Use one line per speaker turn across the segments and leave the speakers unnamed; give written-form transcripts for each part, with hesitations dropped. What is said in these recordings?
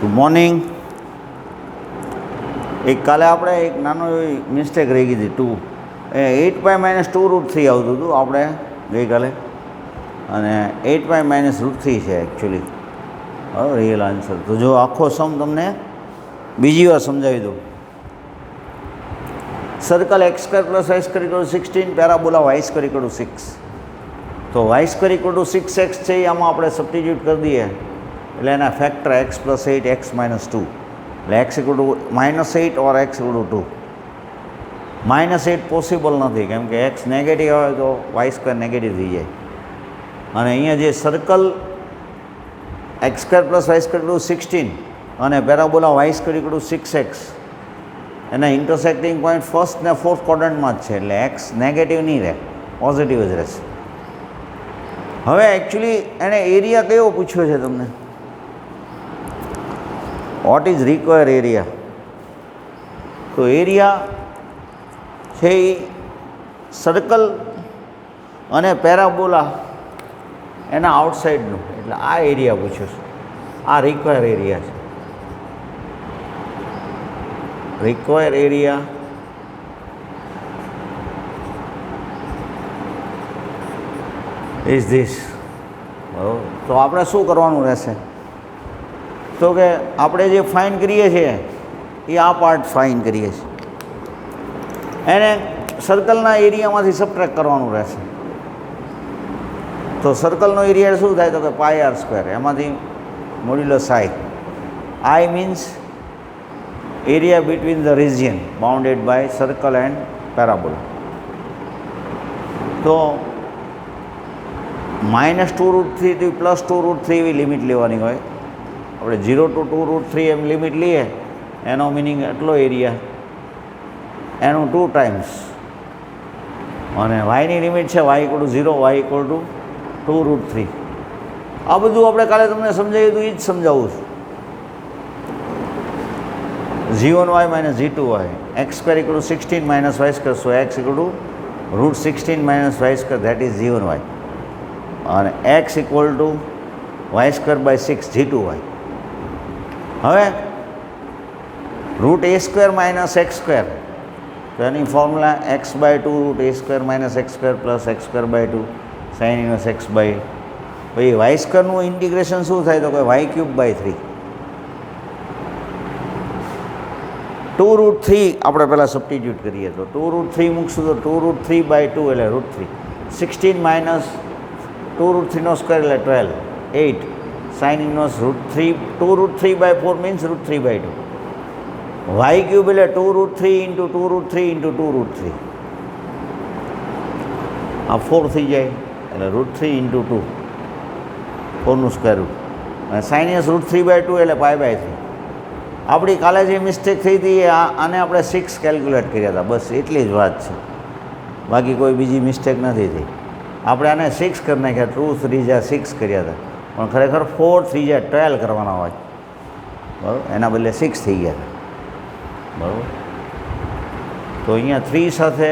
Good morning. એક કાલે આપણે એક નાનો એવી મિસ્ટેક રહી ગઈ હતી 8π-2√3 આવતું હતું આપણે ગઈકાલે, અને 8π-√3 છે એકચ્યુઅલી રિયલ આન્સર. તો જો આખો સમ તમને બીજી વાર સમજાવી દઉં. Circle x² + y² = 16, parabola y² = 6. તો y² = 6x છે, આમાં આપણે સબસ્ટિટ્યૂટ કરી દઈએ એટલે એના ફેક્ટર x + 8 x - 2, એટલે x = -8 ઓર x = 2. -8 પોસિબલ નથી, કેમ કે x નેગેટિવ આવે તો y² નેગેટિવ થઈ જાય. અને અહીંયા જે સર્કલ x² + y² = 16 અને પેરાબોલા y² = 6x, એના ઇન્ટરસેક્ટિંગ પોઈન્ટ ફર્સ્ટ ને ફોર્થ ક્વોડ્રન્ટમાં જ છે, એટલે x નેગેટિવ નહીં રહે, પોઝિટિવ જ રહેશે. હવે એકચ્યુઅલી એણે એરિયા કયો પૂછ્યો છે તમને? What is require area? તો એરિયા છે એ સર્કલ અને પેરાબોલા એના આઉટસાઇડનું, એટલે આ એરિયા પૂછ્યો છે. આ રિક્વાયર એરિયા છે. Require area is this. બરાબર. તો આપણે શું કરવાનું રહેશે? તો કે આપણે જે ફાઇન કરીએ છીએ એ આ પાર્ટ ફાઇન કરીએ છીએ, એને સર્કલના એરિયામાંથી સબટ્રેક્ટ કરવાનું રહેશે. તો સર્કલનો એરિયા શું થાય? તો કે πr², એમાંથી modulus i. I means area between the region bounded by circle and parabola. તો -2√3 થી +2√3 એવી લિમિટ લેવાની હોય. આપણે 0 to 2√3 એમ લિમિટ લઈએ, એનો મિનિંગ એટલો એરિયા, એનું 2 ટાઈમ્સ. અને વાયની લિમિટ છે y = 0, y = 2√3. આ બધું આપણે કાલે તમને સમજાવ્યું હતું, એ જ સમજાવું છું. g1y - g2y, x² = 16 - y², so x = √16 - y², that is g1y. અને x = y²/6 g2y. હવે √a² - x², તો એની formula x/2 √a² - x² + x²/2 sin 1x/. પછી y²નું ઇન્ટિગ્રેશન શું થાય? તો કે y³/3. 2√3 આપણે પહેલાં સબસ્ટિટ્યૂટ કરીએ, તો 2√3 મૂકશું તો 2√3/2 એટલે √3. 16 - 2√3² એટલે 12, 8 sin 1√3. 2√3/4 મીન્સ √3/2. y³ એટલે 2√3 × 2√3 × 2√3, આ 4 થઈ જાય, એટલે √3 × 2, 4નું સ્ક્વેર રૂટ. અને sin √3/2 એટલે π/3. આપણી કાલે જે મિસ્ટેક થઈ હતી આને આપણે 6 કેલ્ક્યુલેટ કર્યા હતા, બસ એટલી જ વાત છે, બાકી કોઈ બીજી મિસ્ટેક નથી થઈ. આપણે આને 6 કરી નાખ્યા, 2 3 × 6 કર્યા હતા, પણ ખરેખર 4 3 × 12 કરવાના હોય, બરાબર, એના બદલે 6 થઈ ગયા હતા, બરાબર. તો અહીંયા 3 સાથે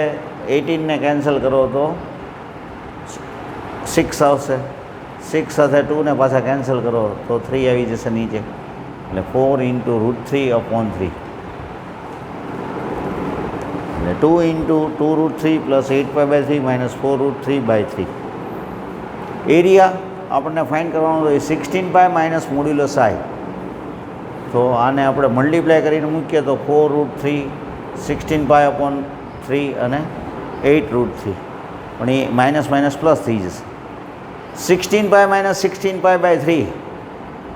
18ને કેન્સલ કરો તો 6 આવશે, 6 સાથે 2ને પાછા કેન્સલ કરો તો 3 આવી જશે નીચે, એટલે 4 × √3/3, એટલે 2 × 2√3 + 8π/3 - 4√3/3. એરિયા આપણને ફાઇન્ડ કરવાનું હોય 16π - મોડ્યુલસ i. તો આને આપણે મલ્ટીપ્લાય કરીને મૂકીએ તો 4√3, 16π/3 અને 8√3, પણ એ માઇનસ પ્લસ થઈ જશે. 16π - 16π/3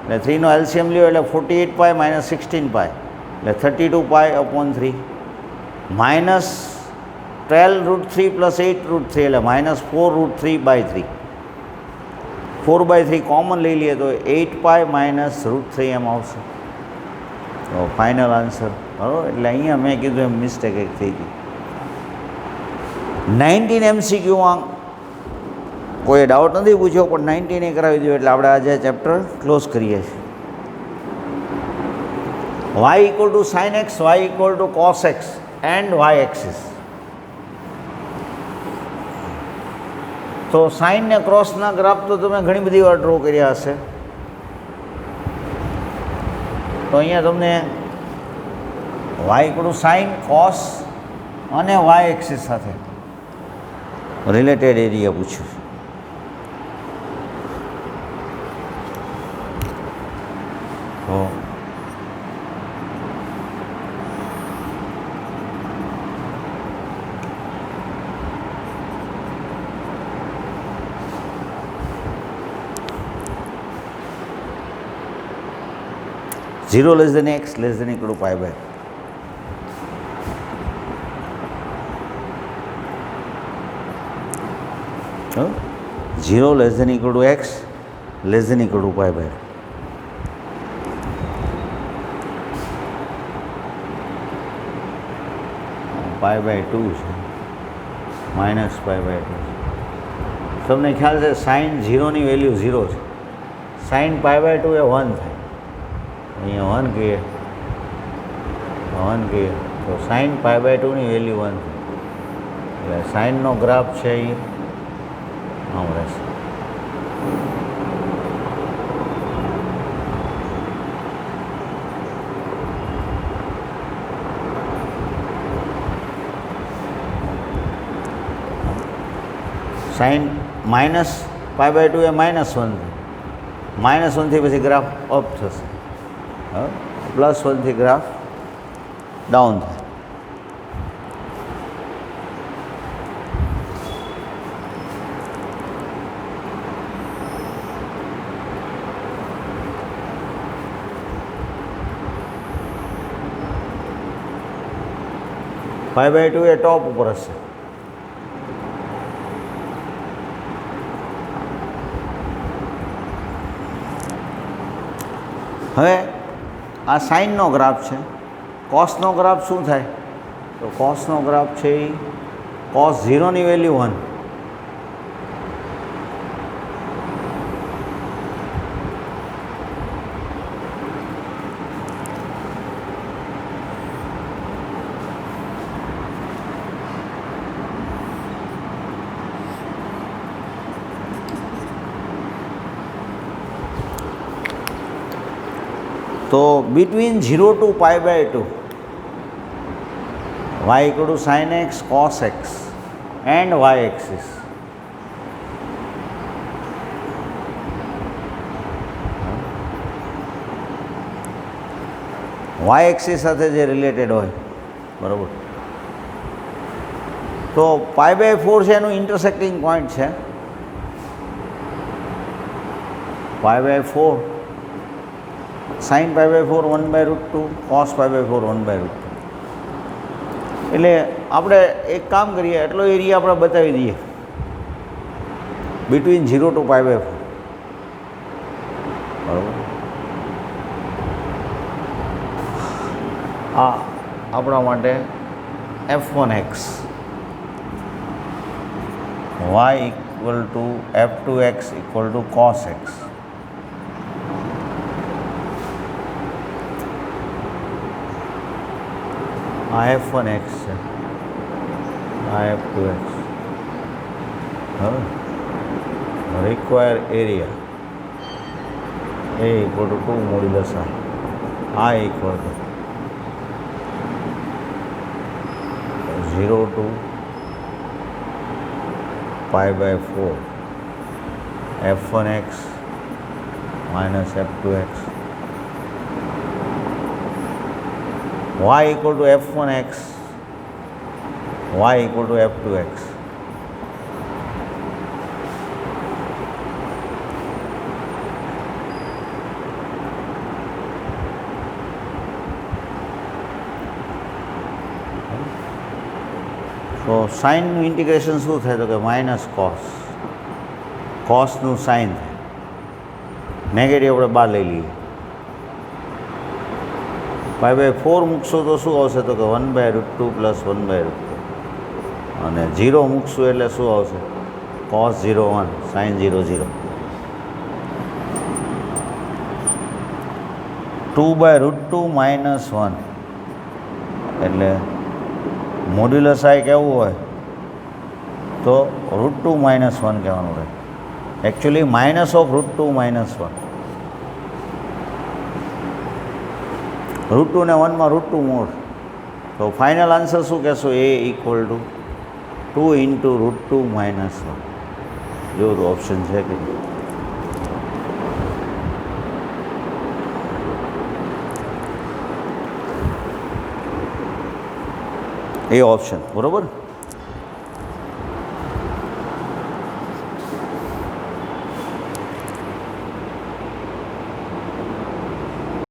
એટલે 3નો એલસીએમ લ્યો એટલે 48π - 16π એટલે 32π/3, -12√3 + 8√3 એટલે -4√3/3. 4/3 કોમન લઈ લઈએ તો 8π - √3 એમ આવશે. તો ફાઇનલ આન્સર, બરાબર. એટલે અહીંયા મેં કીધું એમ મિસ્ટેક એક થઈ ગઈ. 19 MCQ કોઈ ડાઉટ નથી પૂછ્યો, પણ 19 કરાવી દો એટલે આપણે આજે ચેપ્ટર ક્લોઝ કરીએ છીએ. y = sin x, y = cos x and y axis. તો સાઇન ને ક્રોસના ગ્રાફ તો તમે ઘણી બધી વાર ડ્રો કર્યા હશે. તો અહીંયા તમને y equal to sine cos અને વાય એક્સિસ સાથે રિલેટેડ એરિયા પૂછ્યું. તો zero less than x less than equal to pi by 0 less than equal to x less than equal to pi by pi by 2 છે minus pi by 2. તમને ખ્યાલ છે sign 0ની value 0 છે. Sign pi by 2 એ 1 થાય. અહીંયા 1 કહીએ તો sign pi by 2ની value 1 થાય. એટલે સાઇનનો ગ્રાફ છે એ આમ રહેશે. સાઇન માઇનસ પાઈ બાય 2 એ -1 થાય. -1થી પછી ગ્રાફ અપ થશે. +1થી ગ્રાફ ડાઉન થાય. પાઈ બાય 2 એ ટોપ ઉપર હશે. હવે આ સાઇનનો ગ્રાફ છે. કોસનો ગ્રાફ શું થાય? તો કોસનો ગ્રાફ છે એ કોસ 0ની વેલ્યુ 1. તો between 0 to pi by 2 y equal to sin x cos x and y axis y axis સાથે જે રિલેટેડ હોય બરાબર. તો પાઈ બાય 4 છે એનું ઇન્ટરસેક્ટિંગ પોઈન્ટ છે. Pi by 4 sine pi by 4 1/√2 cos pi by 4 1/√2. એટલે આપણે એક કામ કરીએ, એટલો એરિયા આપણે બતાવી દઈએ બિટવીન 0 to પાઈ બાય 4 બરાબર. આ આપણા માટે f1x y equal to f2x equal to cos x. આ f1x છે, આ f2x. હવે require area a equal to 2 modulus આ equal to 0 to pi by 4 f1x minus f2x. y equal to f1x, y equal to f2x. તો સાઇનનું integration શું થાય? તો કે માઇનસ કોસનું સાઇન થાય. નેગેટિવ આપણે બહાર લઈ લઈએ. પાઈ બાય 4 મૂકશો તો શું આવશે? તો કે 1/√2 પ્લસ 1/√2. અને 0 મૂકશું એટલે શું આવશે? cos 0 1 sin 0 0. 2/√2 માઇનસ 1 એટલે મોડ્યુલસ આઈ કેવું હોય? તો √2 માઇનસ 1 કહેવાનું રહે. એકચ્યુઅલી -√2 - 1. રૂટ ટુ ને 1માં રૂટ ટુ મોડ. તો ફાઇનલ આન્સર શું કહેશો? A equal to 2 into root two minus 1. જો તો ઓપ્શન છે કે એ ઓપ્શન બરાબર.